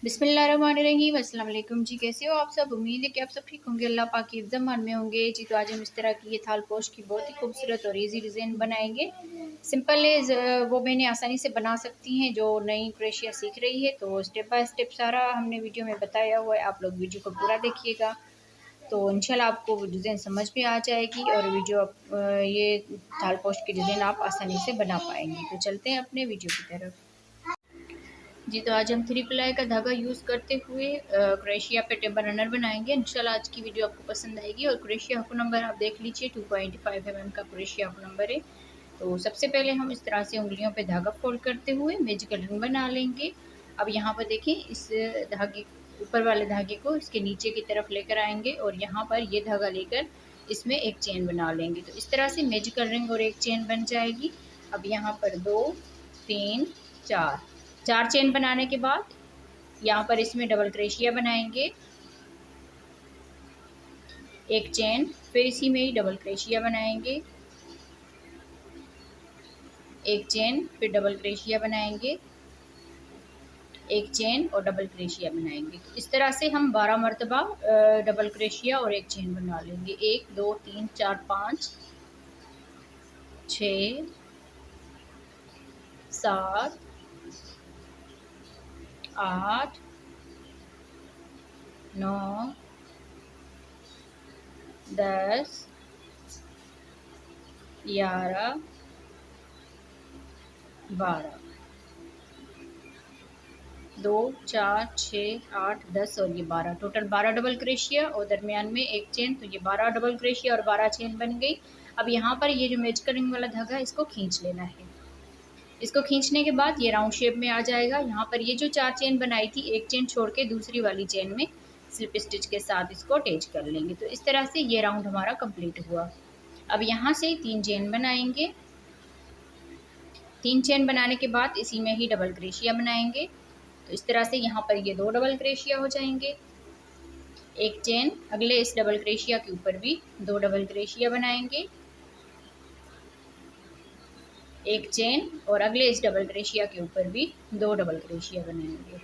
बिस्मिल्लाहिर्रहमानिर्रहीम। अस्सलाम वालेकुम जी, कैसे हो आप सब। उम्मीद है कि आप सब ठीक होंगे, अल्लाह पाक की ज़मान में होंगे जी। तो आज हम इस तरह की ये थाल पोस्ट की बहुत ही खूबसूरत और इजी डिज़ाइन बनाएंगे। सिंपल है, वो मैंने आसानी से बना सकती हैं जो नई क्रोशिया सीख रही है। तो स्टेप बाय स्टेप सारा हमने वीडियो में बताया हुआ है, आप लोग वीडियो को पूरा देखिएगा तो इंशाल्लाह आपको डिज़ाइन समझ में आ जाएगी और वीडियो ये थाल पोस्ट की डिज़ाइन आप आसानी से बना पाएंगे। तो चलते हैं अपने वीडियो की तरफ जी। तो आज हम 3 प्लाई का धागा यूज़ करते हुए क्रोशिया पे टेबल रनर बनाएंगे। इंशाल्लाह आज की वीडियो आपको पसंद आएगी। और क्रोशिया हुक नंबर आप देख लीजिए, 2.5 mm का क्रोशिया हुक नंबर है। तो सबसे पहले हम इस तरह से उंगलियों पे धागा फोल्ड करते हुए मैजिकल रिंग बना लेंगे। अब यहाँ पर देखिए, इस धागे ऊपर वाले धागे को इसके नीचे की तरफ लेकर आएंगे और यहाँ पर ये धागा लेकर इसमें एक चेन बना लेंगे। तो इस तरह से मैजिकल रिंग और एक चेन बन जाएगी। अब यहाँ पर 2 3 4 चेन बनाने के बाद यहाँ पर इसमें डबल क्रोशिया बनाएंगे, एक चेन, फिर इसी में ही डबल क्रोशिया बनाएंगे, एक चेन, फिर डबल क्रोशिया बनाएंगे, एक चेन और डबल क्रोशिया बनाएंगे। तो इस तरह से हम 12 मरतबा डबल क्रोशिया और एक चेन बना लेंगे। 1 2 3 4 5 6 7 8 9 10 11 12 2 4 6 8 10 और ये 12, टोटल 12 डबल क्रोशिया और दरमियान में एक चेन। तो ये 12 डबल क्रोशिया और 12 चेन बन गई। अब यहाँ पर ये जो मैजिकल रिंग वाला धागा है इसको खींच लेना है। इसको खींचने के बाद ये राउंड शेप में आ जाएगा। यहाँ पर ये जो 4 चेन बनाई थी, एक चेन छोड़ के दूसरी वाली चेन में स्लिप स्टिच के साथ इसको अटैच कर लेंगे। तो इस तरह से ये राउंड हमारा कंप्लीट हुआ। अब यहाँ से 3 चेन बनाएंगे। 3 चेन बनाने के बाद इसी में ही डबल क्रोशिया बनाएंगे। तो इस तरह से यहाँ पर ये 2 डबल क्रोशिया हो जाएंगे, एक चेन, अगले इस डबल क्रोशिया के ऊपर भी 2 डबल क्रोशिया बनाएंगे, एक चेन और अगले इस डबल क्रोशिया के ऊपर भी 2 डबल क्रोशिया बनाएंगे,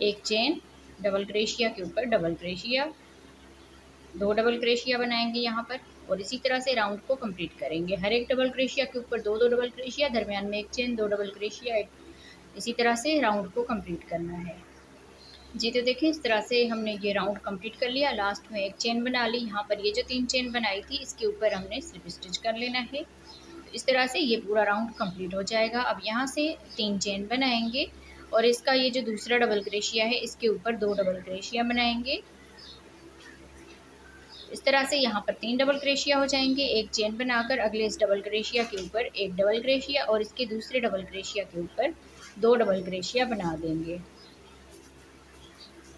एक चेन, डबल क्रोशिया के ऊपर डबल क्रोशिया, 2 डबल क्रोशिया बनाएंगे यहाँ पर। और इसी तरह से राउंड को कंप्लीट करेंगे। हर एक डबल क्रोशिया के ऊपर 2 डबल क्रोशिया, दरमियान में एक चेन, 2 डबल क्रोशिया, इसी तरह से राउंड को कंप्लीट करना है जी। तो देखिए, इस तरह से हमने ये राउंड कंप्लीट कर लिया। लास्ट में एक चेन बना ली। यहाँ पर ये जो 3 चेन बनाई थी इसके ऊपर हमने स्लिप स्टिच कर लेना है। तो इस तरह से ये पूरा राउंड कंप्लीट हो जाएगा। अब यहाँ से 3 चेन बनाएंगे और इसका ये जो दूसरा डबल क्रोशिया है इसके ऊपर 2 डबल क्रोशिया बनाएंगे। इस तरह से यहाँ पर 3 डबल क्रोशिया हो जाएंगे। एक चेन बनाकर अगले इस डबल क्रोशिया के ऊपर एक डबल क्रोशिया और इसके दूसरे डबल क्रोशिया के ऊपर 2 डबल क्रोशिया बना देंगे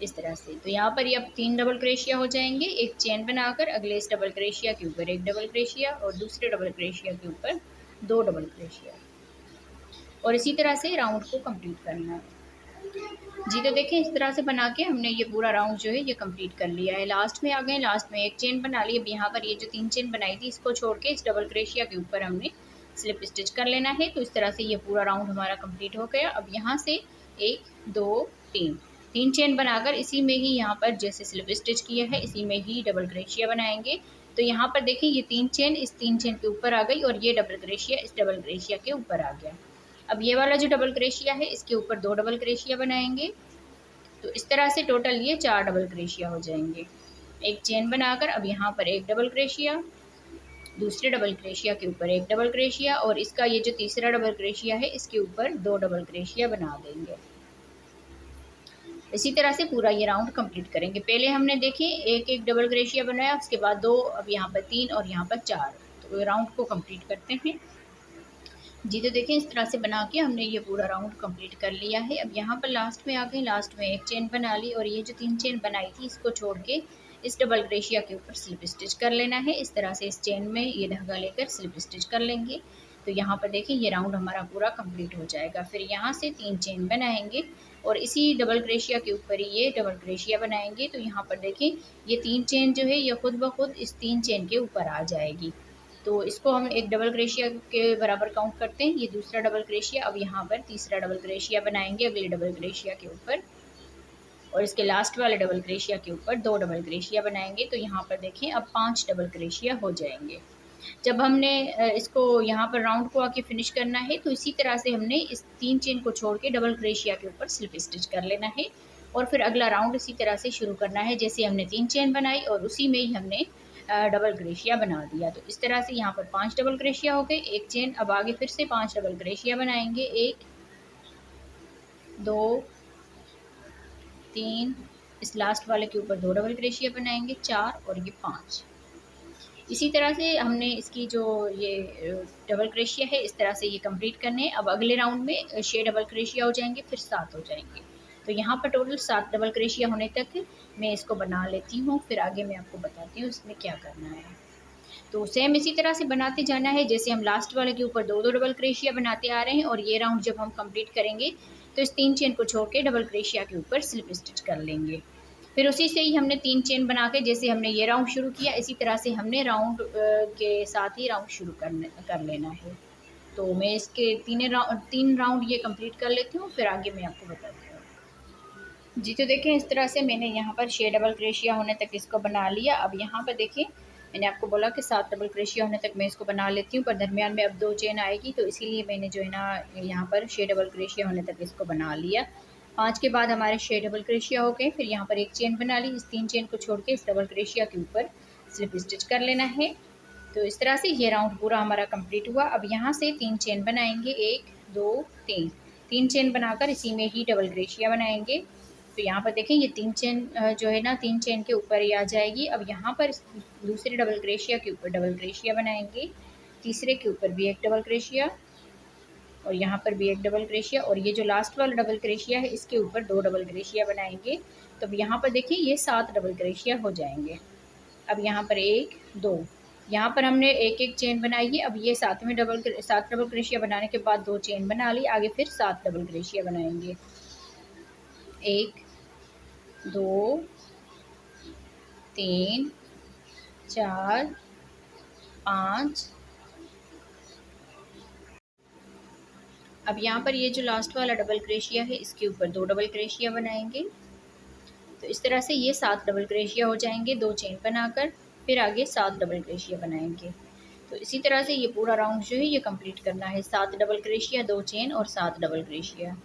इस तरह से। तो यहाँ पर ये अब 3 डबल क्रोशिया हो जाएंगे। एक चेन बनाकर अगले इस डबल क्रोशिया के ऊपर एक डबल क्रोशिया और दूसरे डबल क्रोशिया के ऊपर 2 डबल क्रोशिया, और इसी तरह से राउंड को कंप्लीट करना है जी। तो देखें, इस तरह से बना के हमने ये पूरा राउंड जो है ये कंप्लीट कर लिया है। लास्ट में आ गए, लास्ट में एक चेन बना ली। अब यहाँ पर ये जो 3 चेन बनाई थी इसको छोड़ के इस डबल क्रोशिया के ऊपर हमने स्लिप स्टिच कर लेना है। तो इस तरह से ये पूरा राउंड हमारा कंप्लीट हो गया। अब यहाँ से 1 2 3 चेन बनाकर इसी में ही यहाँ पर जैसे स्लिप स्टिच किया है इसी में ही डबल क्रोशिया बनाएंगे। तो यहाँ पर देखिए, ये 3 चेन इस 3 चेन के ऊपर आ गई और ये डबल क्रोशिया इस डबल क्रोशिया के ऊपर आ गया। अब ये वाला जो डबल क्रोशिया है इसके ऊपर 2 डबल क्रोशिया बनाएंगे। तो इस तरह से टोटल ये 4 डबल क्रोशिया हो जाएंगे। एक चेन बनाकर अब यहाँ पर एक डबल क्रोशिया, दूसरे डबल क्रोशिया के ऊपर एक डबल क्रोशिया और इसका ये जो तीसरा डबल क्रोशिया है इसके ऊपर 2 डबल क्रोशिया बना देंगे। इसी तरह से पूरा ये राउंड कंप्लीट करेंगे। पहले हमने देखिए एक एक डबल क्रोशिया बनाया, उसके बाद 2, अब यहाँ पर 3 और यहाँ पर 4। तो राउंड को कंप्लीट करते हैं जी। तो देखिए, इस तरह से बना के हमने ये पूरा राउंड कंप्लीट कर लिया है। अब यहाँ पर लास्ट में आ गए, लास्ट में एक चेन बना ली और ये जो 3 चेन बनाई थी इसको छोड़ के इस डबल क्रोशिया के ऊपर स्लिप स्टिच कर लेना है। इस तरह से इस चेन में ये धागा लेकर स्लिप स्टिच कर लेंगे। तो यहाँ पर देखिए, ये राउंड हमारा पूरा कंप्लीट हो जाएगा। फिर यहाँ से 3 चेन बनाएंगे और इसी डबल क्रोशिया के ऊपर ही ये डबल क्रोशिया बनाएंगे। तो यहाँ पर देखिए, ये 3 चेन जो है ये खुद ब खुद इस 3 चेन के ऊपर आ जाएगी। तो इसको हम एक डबल क्रेशिया के बराबर काउंट करते हैं। ये दूसरा डबल क्रेशिया, अब यहाँ पर तीसरा डबल क्रेशिया बनाएंगे अगले डबल क्रेशिया के ऊपर, और इसके लास्ट वाले डबल क्रेशिया के ऊपर 2 डबल क्रेशिया बनाएंगे। तो यहाँ पर देखें अब 5 डबल क्रेशिया हो जाएंगे। जब हमने इसको यहाँ पर राउंड को आके फिनिश करना है, तो इसी तरह से हमने इस 3 चेन को छोड़ के डबल क्रेशिया के ऊपर स्लिप स्टिच कर लेना है, और फिर अगला राउंड इसी तरह से शुरू करना है जैसे हमने 3 चेन बनाई और उसी में ही हमने डबल क्रेशिया बना दिया। तो इस तरह से यहाँ पर 5 डबल क्रेशिया हो गए, एक चेन। अब आगे फिर से 5 डबल क्रेशिया बनाएंगे, 1 2 3, इस लास्ट वाले के ऊपर 2 डबल क्रेशिया बनाएंगे, 4 और ये 5। इसी तरह से हमने इसकी जो ये डबल क्रेशिया है इस तरह से ये कंप्लीट करने हैं। अब अगले राउंड में 6 डबल क्रेशिया हो जाएंगे, फिर 7 हो जाएंगे। तो यहाँ पर टोटल 7 डबल क्रेशिया होने तक मैं इसको बना लेती हूँ, फिर आगे मैं आपको बताती हूँ इसमें क्या करना है। तो सेम इसी तरह से बनाते जाना है जैसे हम लास्ट वाले के ऊपर 2 डबल क्रेशिया बनाते आ रहे हैं, और ये राउंड जब हम कंप्लीट करेंगे तो इस 3 चेन को छोड़ के डबल क्रेशिया के ऊपर स्लिप स्टिच कर लेंगे। फिर उसी से ही हमने 3 चेन बना के जैसे हमने ये राउंड शुरू किया इसी तरह से हमने राउंड के साथ ही राउंड शुरू कर लेना है। तो मैं इसके 3 राउंड ये कंप्लीट कर लेती हूँ, फिर आगे मैं आपको बताती हूँ। जी तो देखें इस तरह से मैंने यहाँ पर 6 डबल क्रेशिया होने तक इसको बना लिया। अब यहाँ पर देखें मैंने आपको बोला कि 7 डबल क्रेशिया होने तक मैं इसको बना लेती हूँ, पर दरमियान में अब 2 चेन आएगी, तो इसीलिए मैंने जो है ना यहाँ पर 6 डबल क्रेशिया होने तक इसको बना लिया। 5 के बाद हमारे 6 डबल क्रेशिया हो गए, फिर यहाँ पर एक चेन बना ली, इस 3 चेन को छोड़ के इस डबल क्रेशिया के ऊपर स्लिप स्टिच कर लेना है। तो इस तरह से ये राउंड पूरा हमारा कंप्लीट हुआ। अब यहाँ से 3 चेन बनाएंगे, 1 2 3, 3 चेन बनाकर इसी में ही डबल क्रेशिया बनाएंगे। तो यहाँ पर देखें ये 3 चेन जो है ना 3 चेन के ऊपर ही आ जाएगी। अब यहाँ पर दूसरे डबल क्रेशिया के ऊपर डबल क्रेशिया बनाएंगे, तीसरे के ऊपर भी एक डबल क्रेशिया, और यहाँ पर भी एक डबल क्रेशिया, और ये जो लास्ट वाला डबल क्रेशिया है इसके ऊपर 2 डबल क्रेशिया बनाएंगे। तो अब यहाँ पर देखिए ये 7 डबल क्रेशिया हो जाएंगे। अब यहाँ पर 1 2, यहाँ पर हमने एक एक चेन बनाई है। अब ये 7 डबल क्रेशिया बनाने के बाद 2 चेन बना ली, आगे फिर 7 डबल क्रेशिया बनाएंगे, 1 2 3 4 5। अब यहाँ पर ये जो लास्ट वाला डबल क्रेशिया है इसके ऊपर 2 डबल क्रेशिया बनाएंगे। तो इस तरह से ये 7 डबल क्रेशिया हो जाएंगे 2 चेन बनाकर, फिर आगे 7 डबल क्रेशिया बनाएंगे। तो इसी तरह से ये पूरा राउंड जो है ये कंप्लीट करना है, 7 डबल क्रेशिया 2 चेन और 7 डबल क्रेशिया।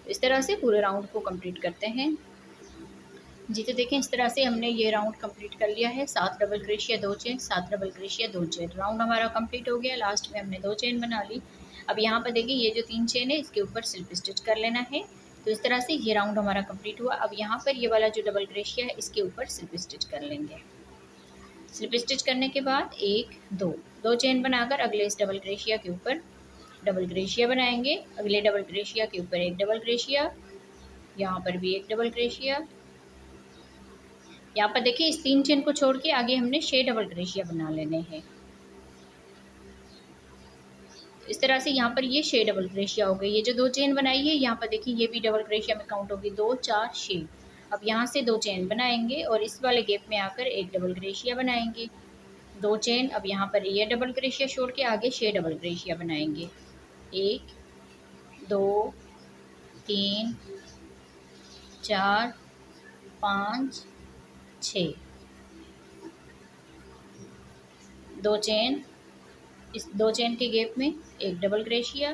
इस तरह से पूरे राउंड को कंप्लीट करते हैं। जी तो देखें इस तरह से हमने ये राउंड कंप्लीट कर लिया है, 7 double क्रेशिया 2 chain, 7 double क्रेशिया 2 chain, round हमारा कंप्लीट हो गया। लास्ट में हमने 2 चेन बना ली। अब यहाँ पर देखिए ये जो 3 चेन है इसके ऊपर स्लिप स्टिच कर लेना है। तो इस तरह से ये राउंड हमारा कंप्लीट हुआ। अब यहाँ पर ये वाला जो डबल क्रेशिया है इसके ऊपर स्लिप स्टिच कर लेंगे। स्लिप स्टिच करने के बाद 1 2 चेन बनाकर अगले इस डबल क्रेशिया के ऊपर डबल क्रेशिया बनाएंगे, अगले डबल क्रेशिया के ऊपर एक डबल क्रेशिया, यहाँ पर भी एक डबल क्रेशिया। यहाँ पर देखिए इस 3 चेन को छोड़ के आगे हमने 6 डबल क्रेशिया बना लेने हैं। इस तरह से यहाँ पर ये 6 डबल क्रेशिया हो गई। ये जो 2 चेन बनाई है यहाँ पर देखिए ये भी डबल क्रेशिया में काउंट होगी, 2 4 6। अब यहाँ से 2 चेन बनाएंगे और इस वाले गैप में आकर एक डबल क्रेशिया बनाएंगे, 2 चेन। अब यहाँ पर ये डबल क्रेशिया छोड़ के आगे 6 डबल क्रेशिया बनाएंगे, 1 2 3 4 5 6, 2 चेन, इस 2 चेन के गैप में एक डबल क्रेशिया,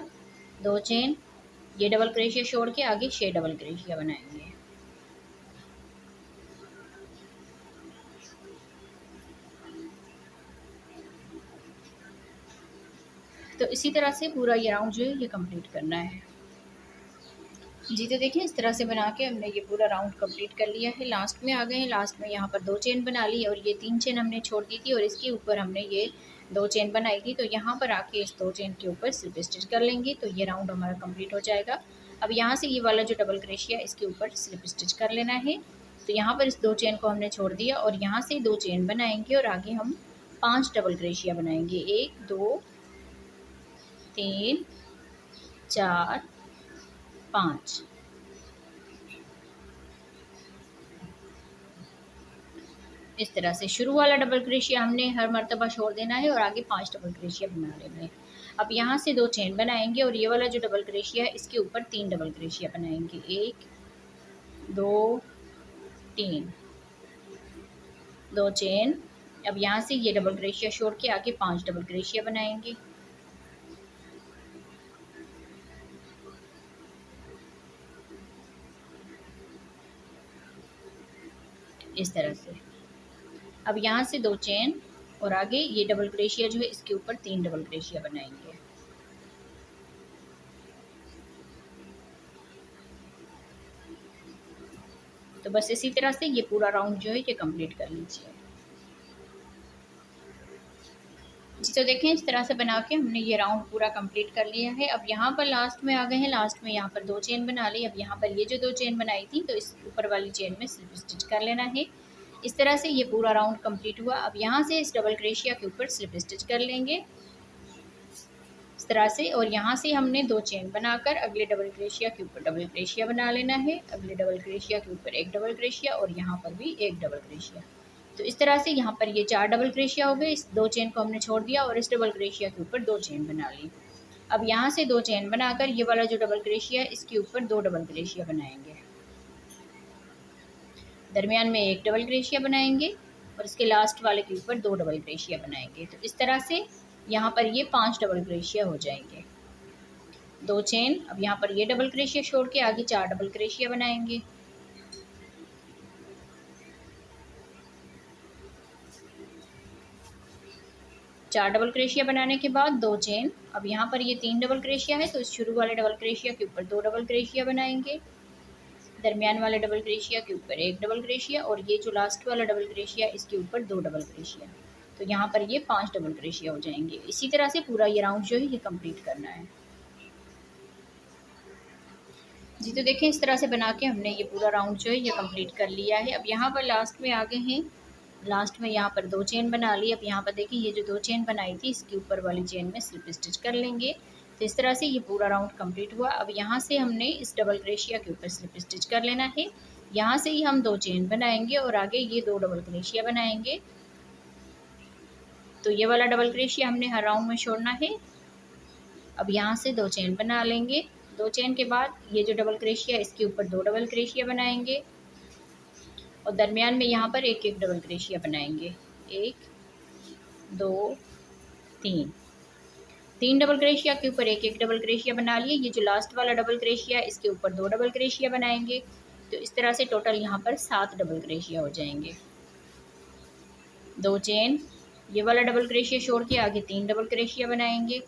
2 चेन, ये डबल क्रेशिया छोड़ के आगे 6 डबल क्रेशिया बनाएंगे। तो इसी तरह से पूरा ये राउंड जो है ये कंप्लीट करना है। जी तो देखिए इस तरह से बना के हमने ये पूरा राउंड कंप्लीट कर लिया है। लास्ट में आ गए हैं, लास्ट में यहाँ पर 2 चेन बना ली और ये 3 चेन हमने छोड़ दी थी और इसके ऊपर हमने ये 2 चेन बनाई थी। तो यहाँ पर आके इस 2 चेन के ऊपर स्लिप स्टिच कर लेंगे, तो ये राउंड हमारा कंप्लीट हो जाएगा। अब यहाँ से ये वाला जो डबल क्रेशिया इसके ऊपर स्लिप स्टिच कर लेना है। तो यहाँ पर इस 2 चेन को हमने छोड़ दिया और यहाँ से 2 चेन बनाएंगे और आगे हम 5 डबल क्रेशिया बनाएंगे, 1 2 3 4 5। इस तरह से शुरू वाला डबल क्रोशिया हमने हर मर्तबा छोड़ देना है और आगे 5 डबल क्रोशिया बना लेना है। अब यहाँ से 2 चेन बनाएंगे और ये वाला जो डबल क्रोशिया है इसके ऊपर 3 डबल क्रोशिया बनाएंगे। 1 2 3, 2 चेन। अब यहाँ से ये डबल क्रोशिया छोड़ के आगे 5 डबल क्रोशिया बनाएंगे। इस तरह से अब यहाँ से 2 चेन और आगे ये डबल क्रोशिया जो है इसके ऊपर 3 डबल क्रोशिया बनाएंगे। तो बस इसी तरह से ये पूरा राउंड जो है ये कंप्लीट कर लीजिए। जी तो देखें इस तरह से बना के हमने ये राउंड पूरा कंप्लीट कर लिया है। अब यहाँ पर लास्ट में आ गए हैं, लास्ट में यहाँ पर 2 चेन बना ली। अब यहाँ पर ये जो 2 चेन बनाई थी तो इस ऊपर वाली चेन में स्लिप स्टिच कर लेना है। इस तरह से ये पूरा राउंड कंप्लीट हुआ। अब यहाँ से इस डबल क्रोशिया के ऊपर स्लिप स्टिच कर लेंगे इस तरह से, और यहाँ से हमने 2 चेन बनाकर अगले डबल क्रोशिया के ऊपर डबल क्रोशिया बना लेना है। अगले डबल क्रोशिया के ऊपर एक डबल क्रोशिया और यहाँ पर भी एक डबल क्रोशिया। तो इस तरह से यहाँ पर ये 4 डबल क्रोशिया हो गए। इस 2 चेन को हमने छोड़ दिया और इस डबल क्रोशिया के ऊपर 2 चेन बना ली। अब यहाँ से 2 चेन बनाकर ये वाला जो डबल क्रोशिया है इसके ऊपर 2 डबल क्रोशिया बनाएंगे। दरमियान में एक डबल क्रोशिया बनाएंगे और इसके लास्ट वाले के ऊपर 2 डबल क्रोशिया बनाएंगे। तो इस तरह से यहाँ पर ये 5 डबल क्रोशिया हो जाएंगे। 2 चेन। अब यहाँ पर ये डबल क्रोशिया छोड़ के आगे 4 डबल क्रोशिया बनाएंगे। चार डबल क्रोशिया बनाने के बाद 2 चेन। अब यहाँ पर ये 3 डबल क्रोशिया है तो इस शुरू वाले डबल क्रोशिया के ऊपर 2 डबल क्रोशिया बनाएंगे। दरमियान वाले डबल क्रोशिया के ऊपर एक डबल क्रोशिया और ये जो लास्ट वाला डबल क्रोशिया इसके ऊपर 2 डबल क्रोशिया। तो यहाँ पर ये 5 डबल क्रोशिया हो जाएंगे। इसी तरह से पूरा ये राउंड जो है ये कंप्लीट करना है। जी तो देखें इस तरह से बना के हमने ये पूरा राउंड जो है ये कंप्लीट कर लिया है। अब यहाँ पर लास्ट में आ गए हैं, लास्ट में यहाँ पर 2 चेन बना ली। अब यहाँ पर देखिए ये जो 2 चेन बनाई थी इसके ऊपर वाली चेन में स्लिप स्टिच कर लेंगे। तो इस तरह से ये पूरा राउंड कंप्लीट हुआ। अब यहाँ से हमने इस डबल क्रोशिया के ऊपर स्लिप स्टिच कर लेना है। यहाँ से ही हम 2 चेन बनाएंगे और आगे ये 2 डबल क्रोशिया बनाएंगे। तो ये वाला डबल क्रोशिया हमने हर राउंड में छोड़ना है। अब यहाँ से 2 चेन बना लेंगे। 2 चेन के बाद ये जो डबल क्रोशिया इसके ऊपर 2 डबल क्रोशिया बनाएंगे और दरमियान में यहाँ पर एक एक डबल क्रोशिया बनाएंगे। 1 2 3, 3 डबल क्रोशिया के ऊपर एक एक डबल क्रोशिया बना लिए। ये जो लास्ट वाला डबल क्रोशिया है इसके ऊपर 2 डबल क्रोशिया बनाएंगे। तो इस तरह से टोटल यहाँ पर 7 डबल क्रोशिया हो जाएंगे। 2 चेन, ये वाला डबल क्रोशिया छोड़ के आगे 3 डबल क्रोशिया बनाएंगे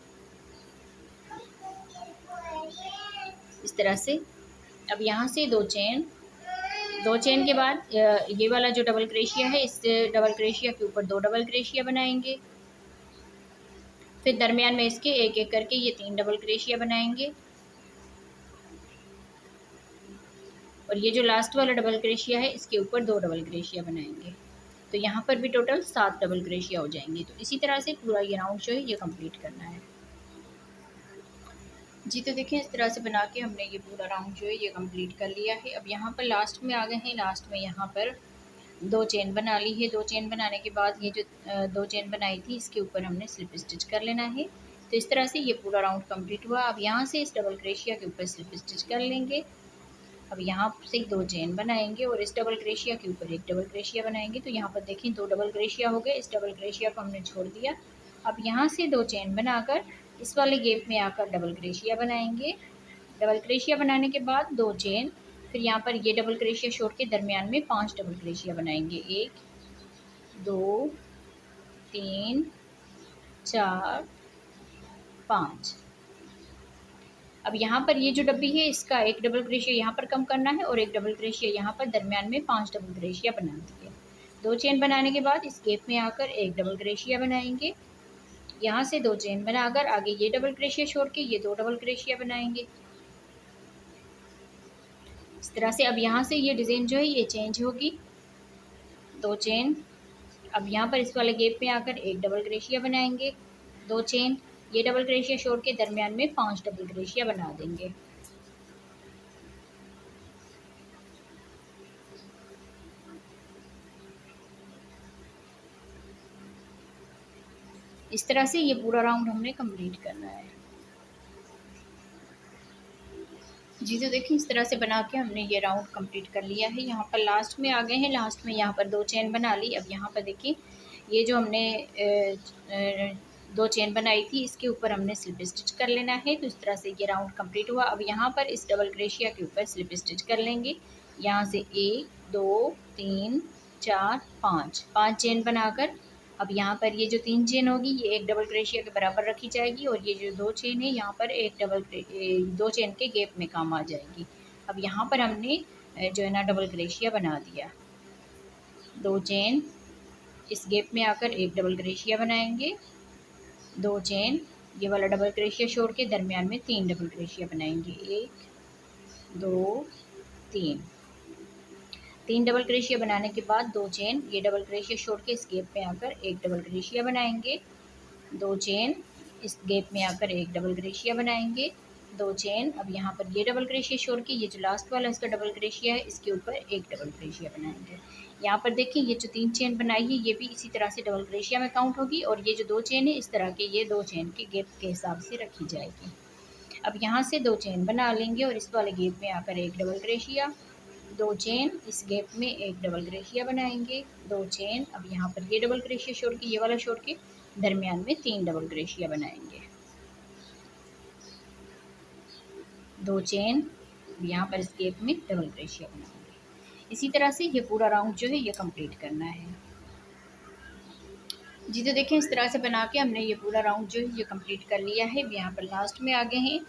इस तरह से। अब यहाँ से 2 चेन, 2 चेन के बाद ये वाला जो डबल क्रोशिया है इस डबल क्रोशिया के ऊपर 2 डबल क्रोशिया बनाएंगे। फिर दरमियान में इसके एक एक करके ये 3 डबल क्रोशिया बनाएंगे और ये जो लास्ट वाला डबल क्रोशिया है इसके ऊपर 2 डबल क्रोशिया बनाएंगे। तो यहाँ पर भी टोटल 7 डबल क्रोशिया हो जाएंगे। तो इसी तरह से पूरा ये राउंड जो है ये कंप्लीट करना है। जी तो देखिए इस तरह से बना के हमने ये पूरा राउंड जो है ये कंप्लीट कर लिया है। अब यहाँ पर लास्ट में आ गए हैं, लास्ट में यहाँ पर 2 चेन बना ली है। 2 चेन बनाने के बाद ये जो 2 चेन बनाई थी इसके ऊपर हमने स्लिप स्टिच कर लेना है। तो इस तरह से ये पूरा राउंड कंप्लीट हुआ। अब यहाँ से इस डबल क्रोशिया के ऊपर स्लिप स्टिच कर लेंगे। अब यहाँ से 2 चेन बनाएंगे और इस डबल क्रोशिया के ऊपर एक डबल क्रोशिया बनाएंगे। तो यहाँ पर देखें 2 डबल क्रोशिया हो गए। इस डबल क्रोशिया को हमने छोड़ दिया। अब यहाँ से 2 चेन बनाकर इस वाले गैप में आकर डबल क्रोशिया बनाएंगे। डबल क्रोशिया बनाने के बाद 2 चेन, फिर यहाँ पर ये डबल क्रोशिया छोड़ के दरमियान में 5 डबल क्रोशिया बनाएंगे। 1 2 3 4 5। अब यहाँ पर ये जो डब्बी है इसका एक डबल क्रोशिया यहाँ पर कम करना है और एक डबल क्रोशिया यहाँ पर दरमियान में 5 डबल क्रोशिया बना दिए। 2 चेन बनाने के बाद इस गैप में आकर एक डबल क्रोशिया बनाएंगे। यहाँ से 2 चेन बनाकर आगे ये डबल क्रोशिया छोड़ के ये 2 डबल क्रोशिया बनाएंगे इस तरह से। अब यहाँ से ये डिज़ाइन जो है ये चेंज होगी। 2 चेन, अब यहाँ पर इस वाले गैप में आकर एक डबल क्रोशिया बनाएंगे। 2 चेन, ये डबल क्रोशिया छोड़ के दरमियान में 5 डबल क्रोशिया बना देंगे। इस तरह से ये पूरा राउंड हमने कंप्लीट करना है। जी तो देखिए इस तरह से बना के हमने ये राउंड कंप्लीट कर लिया है। यहाँ पर लास्ट में आ गए हैं, लास्ट में यहाँ पर 2 चेन बना ली। अब यहाँ पर देखिए ये जो हमने 2 चेन बनाई थी इसके ऊपर हमने स्लिप स्टिच कर लेना है। तो इस तरह से ये राउंड कंप्लीट हुआ। अब यहाँ पर इस डबल क्रोशिया के ऊपर स्लिप स्टिच कर लेंगे। यहाँ से 1 2 3 4 5 चेन बनाकर अब यहाँ पर ये जो 3 चेन होगी ये एक डबल क्रोशिया के बराबर रखी जाएगी और ये जो 2 चेन है यहाँ पर एक 2 चेन के गैप में काम आ जाएगी। अब यहाँ पर हमने जो है ना डबल क्रोशिया बना दिया। 2 चेन इस गैप में आकर एक डबल क्रोशिया बनाएंगे। 2 चेन ये वाला डबल क्रोशिया छोड़ के दरमियान में 3 डबल क्रोशिया बनाएंगे। 1 2 3 डबल क्रोशिया बनाने के बाद 2 चेन ये डबल क्रोशिया छोड़ के इस गैप में आकर एक डबल क्रोशिया बनाएंगे। 2 चेन इस गैप में आकर एक डबल क्रोशिया बनाएंगे। 2 चेन अब यहाँ पर ये डबल क्रोशिया छोड़ के ये जो लास्ट वाला इसका डबल क्रोशिया है इसके ऊपर एक डबल क्रोशिया बनाएंगे। यहाँ पर देखिए ये जो 3 चेन बनाई है ये भी इसी तरह से डबल क्रोशिया में काउंट होगी और ये जो 2 चेन है इस तरह के ये 2 चेन के गैप के हिसाब से रखी जाएगी। अब यहाँ से 2 चेन बना लेंगे और इस वाले गैप में आकर एक डबल क्रोशिया। 2 चेन इस गैप में एक डबल क्रोशिया बनाएंगे। 2 चेन अब यहाँ पर ये डबल क्रोशिया छोड़ के ये वाला छोड़ के दरमियान में 3 डबल क्रोशिया बनाएंगे। 2 चेन यहाँ पर इस गैप में डबल क्रोशिया बनाएंगे। इसी तरह से ये पूरा राउंड जो है ये कंप्लीट करना है। जी तो देखें इस तरह से बना के हमने ये पूरा राउंड जो है ये कंप्लीट कर लिया है। यहाँ पर लास्ट में आ गए हैं।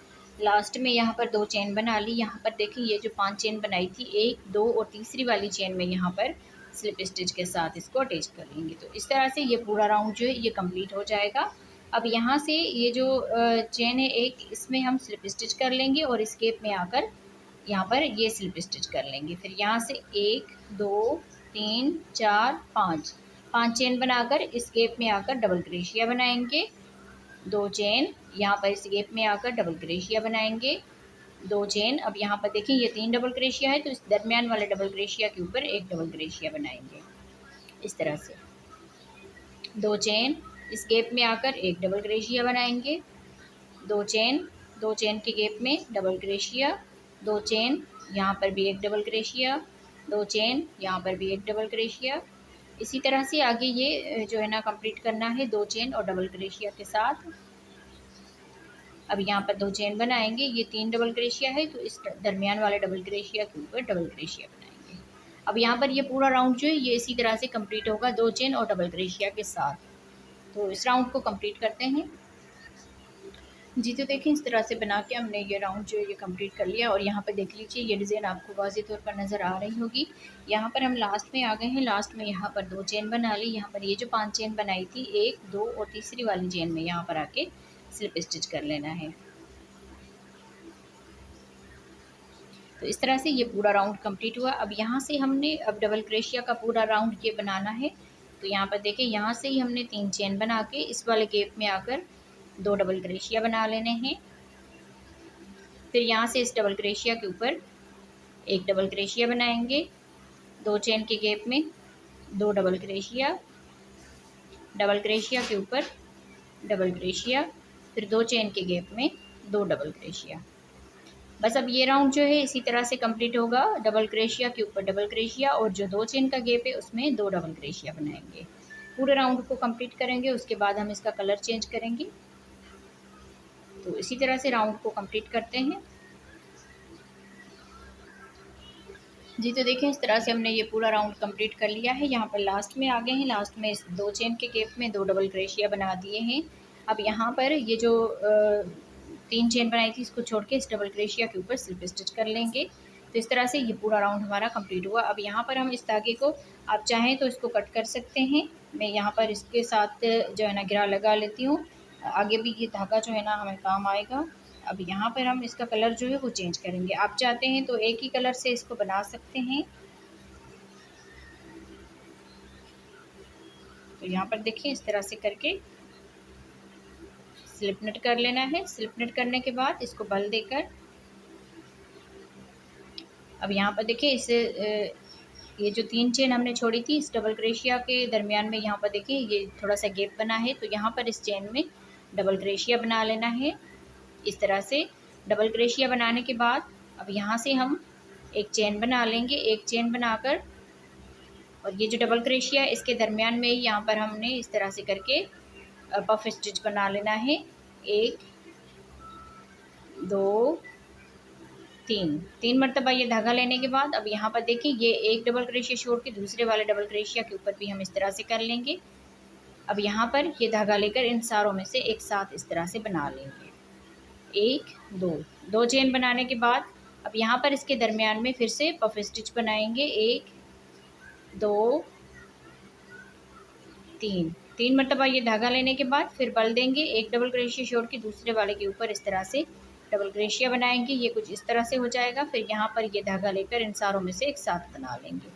लास्ट में यहाँ पर 2 चेन बना ली। यहाँ पर देखिए ये जो 5 चेन बनाई थी 1 2 और तीसरी वाली चेन में यहाँ पर स्लिप स्टिच के साथ इसको अटैच कर लेंगे। तो इस तरह से ये पूरा राउंड जो है ये कंप्लीट हो जाएगा। अब यहाँ से ये जो चेन है एक इसमें हम स्लिप स्टिच कर लेंगे और इस गैप में आकर यहाँ पर ये स्लिप स्टिच कर लेंगे। फिर यहाँ से 1 2 3 4 5 चेन बनाकर इस गैप में आकर डबल क्रोशिया बनाएंगे। 2 चेन यहाँ पर इस गैप में आकर डबल क्रोशिया बनाएंगे। 2 चेन अब यहाँ पर देखिए ये 3 डबल क्रोशिया है तो इस दरमियान वाले डबल क्रोशिया के ऊपर एक डबल क्रोशिया बनाएंगे इस तरह से। 2 चेन इस गैप में आकर एक डबल क्रोशिया बनाएंगे। 2 चेन के गैप में डबल क्रोशिया। 2 चेन यहाँ पर भी एक डबल क्रोशिया। 2 चेन यहाँ पर भी एक डबल क्रोशिया। इसी तरह से आगे ये जो है ना कंप्लीट करना है 2 चेन और डबल क्रोशिया के साथ। अब यहाँ पर 2 चेन बनाएंगे। ये 3 डबल क्रोशिया है तो इस दरमियान वाले डबल क्रोशिया के ऊपर डबल क्रोशिया बनाएंगे। अब यहाँ पर ये पूरा राउंड जो है ये इसी तरह से कंप्लीट होगा 2 चेन और डबल क्रोशिया के साथ। तो इस राउंड को कंप्लीट करते हैं। जी तो देखें इस तरह से बना के हमने ये राउंड जो है ये कंप्लीट कर लिया और यहाँ पर देख लीजिए ये डिज़ाइन आपको वाज़ेह तौर पर नज़र आ रही होगी। यहाँ पर हम लास्ट में आ गए हैं। लास्ट में यहाँ पर 2 चेन बना ली। यहाँ पर ये जो 5 चेन बनाई थी 1 2 और तीसरी वाली चेन में यहाँ पर आके स्लिप स्टिच कर लेना है। तो इस तरह से ये पूरा राउंड कंप्लीट हुआ। अब यहाँ से हमने अब डबल क्रोशिया का पूरा राउंड ये बनाना है। तो यहाँ पर देखिए यहाँ से ही हमने 3 चेन बना के इस वाले गैप में आकर 2 डबल क्रोशिया बना लेने हैं। फिर यहाँ से इस डबल क्रोशिया के ऊपर एक डबल क्रोशिया बनाएंगे। 2 चेन के गैप में 2 डबल क्रोशिया के ऊपर डबल क्रोशिया। फिर 2 चेन के गैप में 2 डबल क्रोशिया। बस अब ये राउंड जो है इसी तरह से कंप्लीट होगा। डबल क्रोशिया के ऊपर डबल क्रोशिया और जो 2 चेन का गैप है उसमें 2 डबल क्रोशिया बनाएंगे। पूरे राउंड को कंप्लीट करेंगे उसके बाद हम इसका कलर चेंज करेंगे। तो इसी तरह से राउंड को कंप्लीट करते हैं। जी तो देखें इस तरह से हमने ये पूरा राउंड कंप्लीट कर लिया है। यहाँ पर लास्ट में आ गए हैं। लास्ट में इस 2 चेन के गैप में 2 डबल क्रोशिया बना दिए हैं। अब यहाँ पर ये जो 3 चेन बनाई थी इसको छोड़ के इस डबल क्रोशिया के ऊपर स्लिप स्टिच कर लेंगे। तो इस तरह से ये पूरा राउंड हमारा कंप्लीट हुआ। अब यहाँ पर हम इस धागे को आप चाहें तो इसको कट कर सकते हैं। मैं यहाँ पर इसके साथ जो है ना गिरा लगा लेती हूँ। आगे भी ये धागा जो है ना हमें काम आएगा। अब यहाँ पर हम इसका कलर जो है वो चेंज करेंगे। आप चाहते हैं तो एक ही कलर से इसको बना सकते हैं। तो यहाँ पर देखिए इस तरह से करके स्लिप नट कर लेना है। स्लिप नट करने के बाद इसको बल देकर अब यहाँ पर देखिए इसे ये जो 3 चेन हमने छोड़ी थी इस डबल क्रोशिया के दरमियान में, यहाँ पर देखिए ये थोड़ा सा गैप बना है, तो यहाँ पर इस चेन में डबल क्रोशिया बना लेना है। इस तरह से डबल क्रोशिया बनाने के बाद अब यहाँ से हम एक चेन बना लेंगे। एक चेन बनाकर और ये जो डबल क्रोशिया है इसके दरमियान में यहाँ पर हमने इस तरह से करके पफ स्टिच बना लेना है। 1 2 3 मरतबा ये धागा लेने के बाद अब यहाँ पर देखिए ये एक डबल क्रोशिया छोड़ के दूसरे वाले डबल क्रोशिया के ऊपर भी हम इस तरह से कर लेंगे। अब यहाँ पर ये धागा लेकर इन सारों में से एक साथ इस तरह से बना लेंगे। 1 2 चेन बनाने के बाद अब यहाँ पर इसके दरमियान में फिर से पफ स्टिच बनाएंगे। 1 2 3 मरतबा ये धागा लेने के बाद फिर बल देंगे, एक डबल क्रोशिया छोड़ के दूसरे वाले के ऊपर इस तरह से डबल क्रोशिया बनाएंगे। ये कुछ इस तरह से हो जाएगा। फिर यहाँ पर ये धागा लेकर इन सारों में से एक साथ बना लेंगे।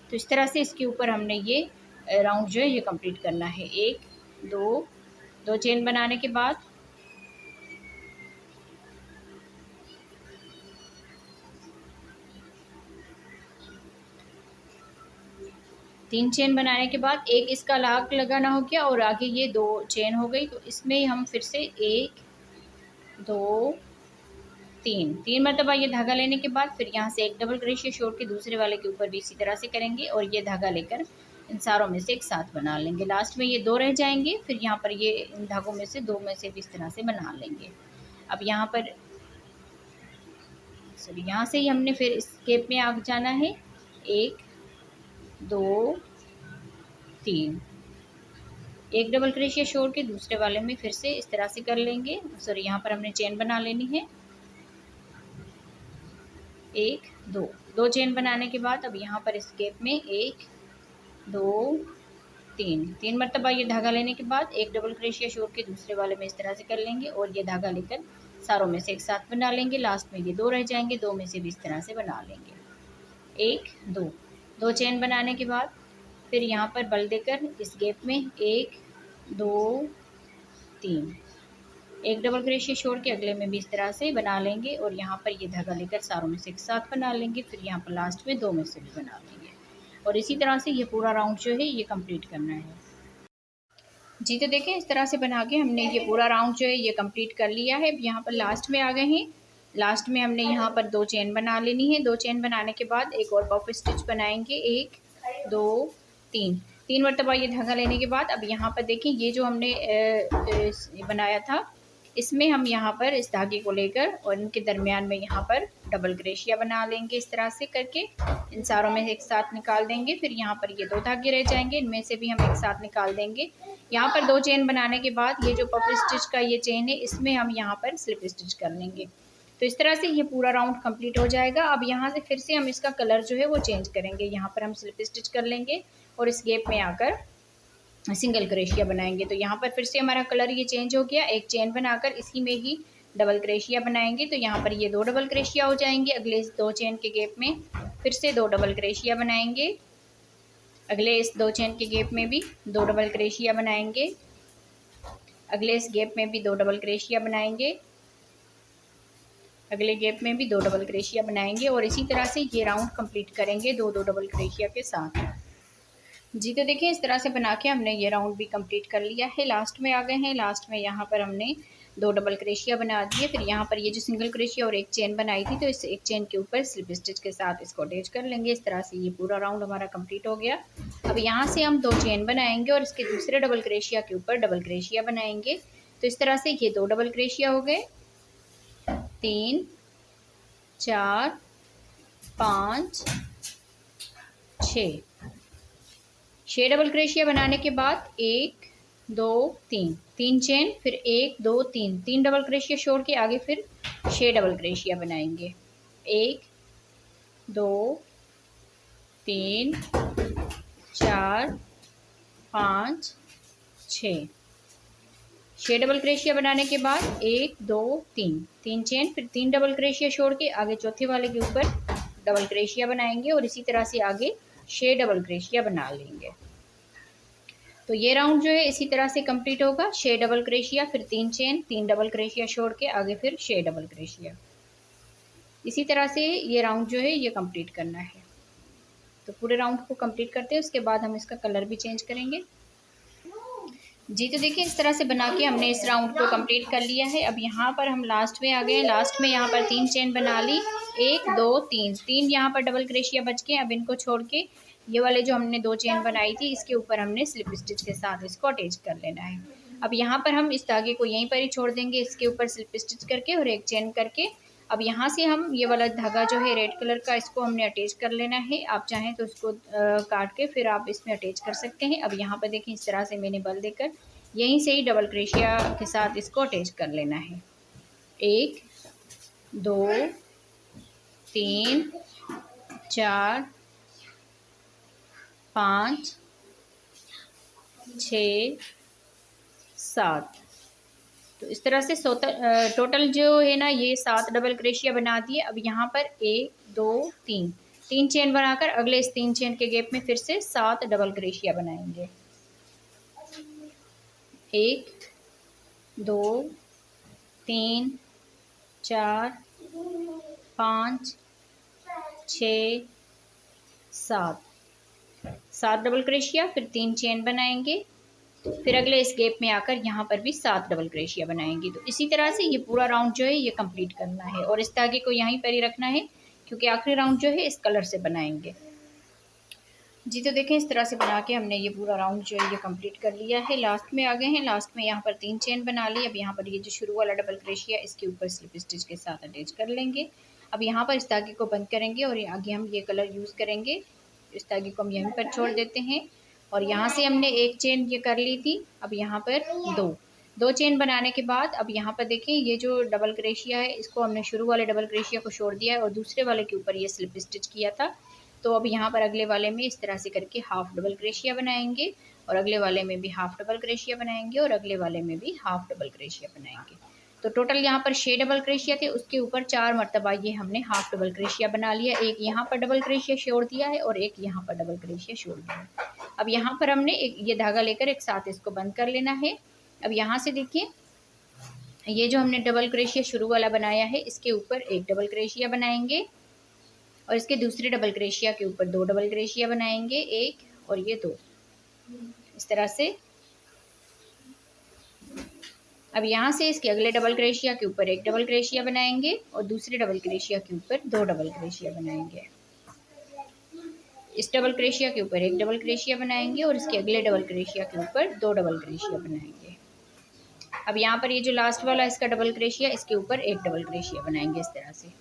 तो इस तरह से इसके ऊपर हमने ये राउंड जो है ये कंप्लीट करना है। 1 2 चेन बनाने के बाद तीन चेन बनाने के बाद एक इसका लाग लगाना हो गया और आगे ये 2 चेन हो गई। तो इसमें हम फिर से 1 2 3 मरतबा ये धागा लेने के बाद फिर यहाँ से एक डबल क्रोशिया छोड़ के दूसरे वाले के ऊपर भी इसी तरह से करेंगे और ये धागा लेकर इन सारों में से एक साथ बना लेंगे। लास्ट में ये 2 रह जाएंगे। फिर यहाँ पर ये इन धागों में से 2 में से भी इस तरह से बना लेंगे। अब यहाँ पर यहाँ से ही हमने फिर इस गैप में आ जाना है। 1 2 3 एक डबल क्रोशिया छोड़ के दूसरे वाले में फिर से इस तरह से कर लेंगे। यहाँ पर हमने चेन बना लेनी है। 1 2 चेन बनाने के बाद अब यहाँ पर इस गैप में 1 2 3 मरतबा ये धागा लेने के बाद एक डबल क्रोशिया छोड़ के दूसरे वाले में इस तरह से कर लेंगे और ये धागा लेकर सारों में से एक साथ बना लेंगे। लास्ट में ये 2 रह जाएंगे, 2 में से भी इस तरह से बना लेंगे। 1 2 चेन बनाने के बाद फिर यहाँ पर बल देकर इस गैप में 1 2 3 एक डबल क्रोशिया छोड़ के अगले में भी इस तरह से बना लेंगे और यहाँ पर ये धागा लेकर सारों में से एक साथ बना लेंगे। फिर यहाँ पर लास्ट में 2 में से भी बना लेंगे और इसी तरह से ये पूरा राउंड जो है ये कंप्लीट करना है। जी तो देखें इस तरह से बना के हमने ये पूरा राउंड जो है ये कंप्लीट कर लिया है। अब यहाँ पर लास्ट में आ गए हैं। लास्ट में हमने यहाँ पर 2 चेन बना लेनी है। 2 चेन बनाने के बाद एक और पफ स्टिच बनाएंगे। 1 2 3 मरतबा ये धागा लेने के बाद अब यहाँ पर देखिए ये जो हमने बनाया था इसमें हम यहाँ पर इस धागे को लेकर और इनके दरमियान में यहाँ पर डबल क्रोशिया बना लेंगे। इस तरह से करके इन सारों में एक साथ निकाल देंगे। फिर यहाँ पर ये 2 धागे रह जाएंगे, इनमें से भी हम एक साथ निकाल देंगे। यहाँ पर 2 चेन बनाने के बाद ये जो पफ स्टिच का ये चेन है इसमें हम यहाँ पर स्लिप स्टिच कर लेंगे। तो इस तरह से ये पूरा राउंड कंप्लीट हो जाएगा। अब यहाँ से फिर से हम इसका कलर जो है वो चेंज करेंगे। यहाँ पर हम स्लिप स्टिच कर लेंगे और इस गैप में आकर सिंगल क्रोशिया बनाएंगे। तो यहाँ पर फिर से हमारा कलर ये चेंज हो गया। एक चेन बनाकर इसी में ही डबल क्रोशिया बनाएंगे। तो यहाँ पर ये 2 डबल क्रोशिया हो जाएंगे। अगले इस 2 चेन के गैप में फिर से 2 डबल क्रोशिया बनाएंगे। अगले इस 2 चेन के गैप में भी 2 डबल क्रोशिया बनाएंगे। अगले इस गैप में भी 2 डबल क्रोशिया बनाएंगे। अगले गैप में भी 2 डबल क्रोशिया बनाएंगे और इसी तरह से ये राउंड कंप्लीट करेंगे 2 डबल क्रोशिया के साथ। जी तो देखिए इस तरह से बना के हमने ये राउंड भी कंप्लीट कर लिया है। लास्ट में आ गए हैं। लास्ट में यहाँ पर हमने 2 डबल क्रोशिया बना दिए। फिर यहाँ पर ये जो सिंगल क्रोशिया और एक चेन बनाई थी तो इस एक चेन के ऊपर स्लिप स्टिच के साथ इसको अटैच कर लेंगे। इस तरह से ये पूरा राउंड हमारा कंप्लीट हो गया। अब यहाँ से हम 2 चेन बनाएंगे और इसके दूसरे डबल क्रोशिया के ऊपर डबल क्रोशिया बनाएंगे। तो इस तरह से ये 2 डबल क्रोशिया हो गए। 3 4 5 6 डबल क्रोशिया बनाने के बाद 1 2 3 चेन, फिर 1 2 3 डबल क्रोशिया छोड़ के आगे फिर 6 डबल क्रोशिया बनाएंगे। 1 2 3 4 5 6 डबल क्रोशिया बनाने के बाद 1 2 3 चेन, फिर 3 डबल क्रोशिया छोड़ के आगे चौथे वाले के ऊपर डबल क्रोशिया बनाएंगे और इसी तरह से आगे 6 डबल क्रोशिया बना लेंगे। तो ये राउंड जो है इसी तरह से कंप्लीट होगा। 6 डबल क्रोशिया, फिर 3 चेन, 3 डबल क्रोशिया छोड़ के आगे फिर 6 डबल क्रोशिया। इसी तरह से ये राउंड जो है ये कंप्लीट करना है। तो पूरे राउंड को कंप्लीट करते हैं, उसके बाद हम इसका कलर भी चेंज करेंगे। जी तो देखिए इस तरह से बना के हमने इस राउंड को कंप्लीट कर लिया है। अब यहाँ पर हम लास्ट में आ गए। लास्ट में यहाँ पर 3 चेन बना ली, 1 2 3, 3 यहाँ पर डबल क्रोशिया बच के। अब इनको छोड़ के ये वाले जो हमने 2 चेन बनाई थी इसके ऊपर हमने स्लिप स्टिच के साथ इसको अटैच कर लेना है। अब यहाँ पर हम इस धागे को यहीं पर ही छोड़ देंगे, इसके ऊपर स्लिप स्टिच करके और एक चेन करके। अब यहाँ से हम ये वाला धागा जो है रेड कलर का, इसको हमने अटैच कर लेना है। आप चाहें तो उसको काट के फिर आप इसमें अटैच कर सकते हैं। अब यहाँ पर देखें इस तरह से मैंने बल देकर यहीं से ही डबल क्रोशिया के साथ इसको अटैच कर लेना है। 1 2 3 4 5 6 7। तो इस तरह से टोटल जो है ना ये 7 डबल क्रोशिया बना दिए। अब यहाँ पर 1 2 3, 3 चेन बनाकर अगले इस 3 चेन के गैप में फिर से 7 डबल क्रोशिया बनाएंगे। 1 2 3 4 5 6 7, 7 डबल क्रोशिया, फिर 3 चेन बनाएंगे, फिर अगले इस गैप में आकर यहाँ पर भी 7 डबल क्रोशिया बनाएंगे। तो इसी तरह से ये पूरा राउंड जो है ये कंप्लीट करना है और इस धागे को यहीं पर ही रखना है क्योंकि आखिरी राउंड जो है इस कलर से बनाएंगे। जी तो देखें इस तरह से बना के हमने ये पूरा राउंड जो है ये कंप्लीट कर लिया है। लास्ट में आ गए हैं। लास्ट में यहाँ पर 3 चेन बना ली। अब यहाँ पर ये जो शुरू वाला डबल क्रोशिया इसके ऊपर स्लिप स्टिच के साथ अटैच कर लेंगे। अब यहाँ पर इस धागे को बंद करेंगे और आगे हम ये कलर यूज़ करेंगे। इस धागे को हम यहीं पर छोड़ देते हैं और यहाँ से हमने एक चेन ये कर ली थी। अब यहाँ पर दो चेन बनाने के बाद अब यहाँ पर देखें ये जो डबल क्रोशिया है इसको हमने शुरू वाले डबल क्रोशिया को छोड़ दिया है और दूसरे वाले के ऊपर ये स्लिप स्टिच किया था। तो अब यहाँ पर अगले वाले में इस तरह से करके हाफ डबल क्रोशिया बनाएंगे और अगले वाले में भी हाफ डबल क्रोशिया बनाएंगे और अगले वाले में भी हाफ डबल क्रोशिया बनाएंगे। तो टोटल यहाँ पर 6 डबल क्रोशिया थे, उसके ऊपर 4 मरतबा ये हमने हाफ डबल क्रोशिया बना लिया। एक यहाँ पर डबल क्रोशिया छोड़ दिया है और एक यहाँ पर डबल क्रोशिया छोड़ दिया है। अब यहाँ पर हमने ये धागा लेकर एक साथ इसको बंद कर लेना है। अब यहाँ से देखिए ये जो हमने डबल क्रोशिया शुरू वाला बनाया है इसके ऊपर एक डबल क्रोशिया बनाएंगे और इसके दूसरे डबल क्रोशिया के ऊपर 2 डबल क्रोशिया बनाएंगे, 1 और ये 2 इस तरह से। अब यहाँ से इसके अगले डबल क्रोशिया के ऊपर एक डबल क्रोशिया बनाएंगे और दूसरे डबल क्रोशिया के ऊपर 2 डबल क्रोशिया बनाएंगे। इस डबल क्रोशिया के ऊपर एक डबल क्रोशिया बनाएंगे और इसके अगले डबल क्रोशिया के ऊपर 2 डबल क्रोशिया बनाएंगे। अब यहाँ पर ये जो लास्ट वाला इसका डबल क्रोशिया इसके ऊपर एक डबल क्रोशिया बनाएंगे इस तरह से।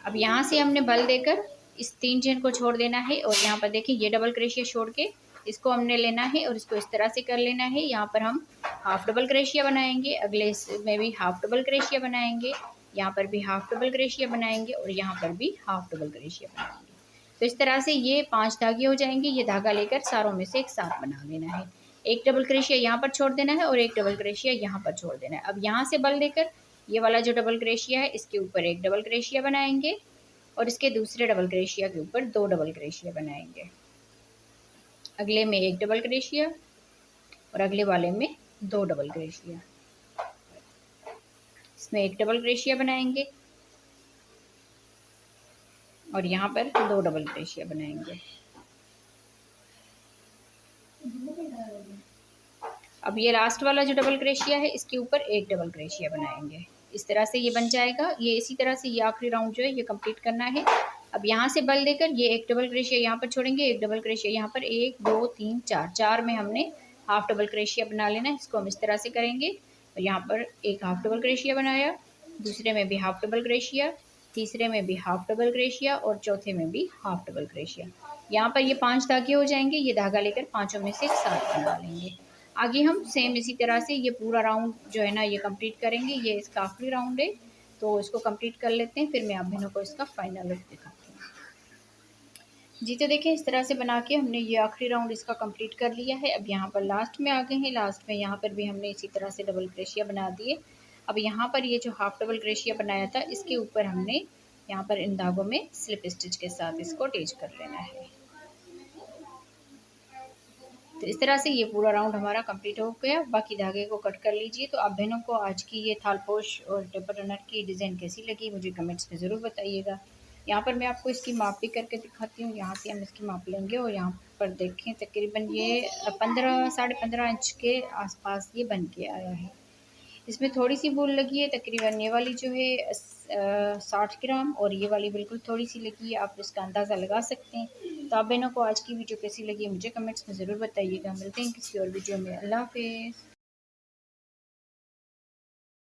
अब यहाँ से हमने बल देकर इस 3 चेन को छोड़ देना है और यहाँ पर देखिए ये डबल क्रोशिया छोड़ के इसको हमने लेना है और इसको इस तरह से कर लेना है। यहाँ पर हम हाफ डबल क्रोशिया बनाएंगे, अगले में भी हाफ डबल क्रोशिया बनाएंगे, यहाँ पर भी हाफ डबल क्रोशिया बनाएंगे और यहाँ पर भी हाफ डबल क्रोशिया बनाएंगे। तो इस तरह से ये 5 धागे हो जाएंगे। ये धागा लेकर सारों में से एक साथ बना लेना है। एक डबल क्रोशिया यहाँ पर छोड़ देना है और एक डबल क्रोशिया यहाँ पर छोड़ देना है। अब यहाँ से बल देकर ये वाला जो डबल क्रोशिया है इसके ऊपर एक डबल क्रोशिया बनाएंगे और इसके दूसरे डबल क्रोशिया के ऊपर 2 डबल क्रोशिया बनाएंगे। अगले में एक डबल क्रोशिया और अगले वाले में 2 डबल क्रोशिया, इसमें एक डबल क्रोशिया बनाएंगे और यहाँ पर 2 डबल क्रोशिया बनाएंगे। अब ये लास्ट वाला जो डबल क्रोशिया है इसके ऊपर एक डबल क्रोशिया बनाएंगे। इस तरह से ये बन जाएगा। ये इसी तरह से ये आखिरी राउंड जो है ये कंप्लीट करना है। अब यहाँ से बल देकर ये एक डबल क्रोशिया यहाँ पर छोड़ेंगे, एक डबल क्रोशिया यहाँ पर, 1 2 3 4, 4 में हमने हाफ डबल क्रोशिया बना लेना है। इसको हम इस तरह से करेंगे और यहाँ पर एक हाफ डबल क्रोशिया बनाया, दूसरे में भी हाफ डबल क्रोशिया, तीसरे में भी हाफ डबल क्रोशिया और चौथे में भी हाफ डबल क्रोशिया। यहाँ पर ये 5 धागे हो जाएंगे। ये धागा लेकर पाँचों में से एक साथ बना लेंगे। आगे हम सेम इसी तरह से ये पूरा राउंड जो है ना ये कंप्लीट करेंगे। ये इसका आखिरी राउंड है तो इसको कंप्लीट कर लेते हैं, फिर मैं आप बहनों को इसका फाइनल लुक दिखाती हूँ। जी तो देखिए इस तरह से बना के हमने ये आखिरी राउंड इसका कंप्लीट कर लिया है। अब यहाँ पर लास्ट में आ गए हैं। लास्ट में यहाँ पर भी हमने इसी तरह से डबल क्रोशिया बना दिए। अब यहाँ पर ये जो हाफ डबल क्रोशिया बनाया था इसके ऊपर हमने यहाँ पर इन धागों में स्लिप स्टिच के साथ इसको अटैच कर लेना है। तो इस तरह से ये पूरा राउंड हमारा कंप्लीट हो गया। बाकी धागे को कट कर लीजिए। तो आप बहनों को आज की ये थालपोश और टेपर रनर की डिज़ाइन कैसी लगी मुझे कमेंट्स में ज़रूर बताइएगा। यहाँ पर मैं आपको इसकी माप भी करके दिखाती हूँ। यहाँ से हम इसकी माप लेंगे और यहाँ पर देखें तकरीबन ये 15 साढ़े 15 इंच के आसपास ये बन के आया है। इसमें थोड़ी सी भूल लगी है, तकरीबन ये वाली जो है 60 ग्राम और ये वाली बिल्कुल थोड़ी सी लगी है। आप इसका अंदाज़ा लगा सकते हैं। तो आप बहनों को आज की वीडियो कैसी लगी मुझे कमेंट्स में ज़रूर बताइएगा। मिलते हैं किसी और वीडियो में। अल्लाह हाफ़िज़।